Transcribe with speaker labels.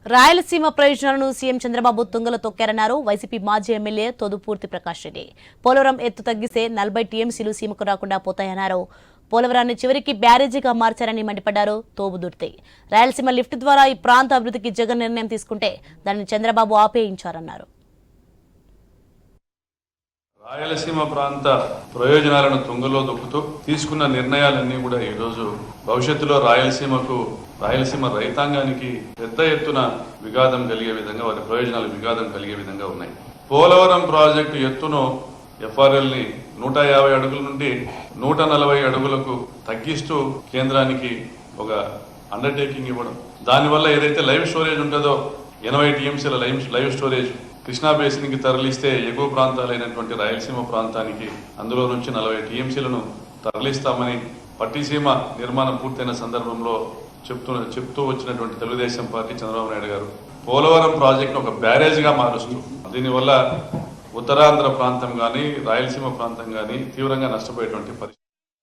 Speaker 1: రాయలసీమ ప్రయోజనాలను సీఎం చంద్రబాబు తుంగలో తొక్కారన్నారు వైసీపీ మాజీ ఎమ్మెల్యే తోదుపూర్తి ప్రకాష్ రెడ్డి. పోలవరం ఎత్తు తగ్గిస్తే 40 టీఎంసీలు సీమకు రాకుండా పోతాయన్నారు. పోలవరాన్ని చివరికి బ్యారేజీగా మార్చారని మండిపడ్డారు తోబుదుర్తి. రాయలసీమ లిఫ్ట్ ద్వారా ఈ ప్రాంత అభివృద్ధికి జగన్ నిర్ణయం తీసుకుంటే దానిని చంద్రబాబు ఆపేయించారన్నారు.
Speaker 2: రాయలసీమ ప్రాంత ప్రయోజనాలను తుంగలో దొక్కుతూ తీసుకున్న నిర్ణయాలన్నీ కూడా ఈరోజు భవిష్యత్తులో రాయలసీమ రైతాంగానికి పెద్ద ఎత్తున విఘాతం కలిగే విధంగా, వారి ప్రయోజనాలు విఘాతం కలిగే విధంగా ఉన్నాయి. పోలవరం ప్రాజెక్టు ఎత్తును ఎఫ్ఆర్ఎల్ని 150 అడుగుల నుండి 140 అడుగులకు తగ్గిస్తూ కేంద్రానికి ఒక అండర్టేకింగ్ ఇవ్వడం, దానివల్ల ఏదైతే లైవ్ స్టోరేజ్ ఉంటుందో 80 టీఎంసీల లైవ్ స్టోరేజ్ కృష్ణా బేసిన్కి తరలిస్తే ఎగువ ప్రాంతాలైనటువంటి రాయలసీమ ప్రాంతానికి అందులో నుంచి 40 టీఎంసీలను తరలిస్తామని పట్టిసీమ నిర్మాణం పూర్తయిన సందర్భంలో చెప్తూ వచ్చినటువంటి తెలుగుదేశం పార్టీ చంద్రబాబు నాయుడు గారు పోలవరం ప్రాజెక్టును ఒక బ్యారేజ్గా మారుస్తూ దీనివల్ల ఉత్తరాంధ్ర ప్రాంతం కానీ రాయలసీమ ప్రాంతం కానీ తీవ్రంగా నష్టపోయేటువంటి పరిస్థితి.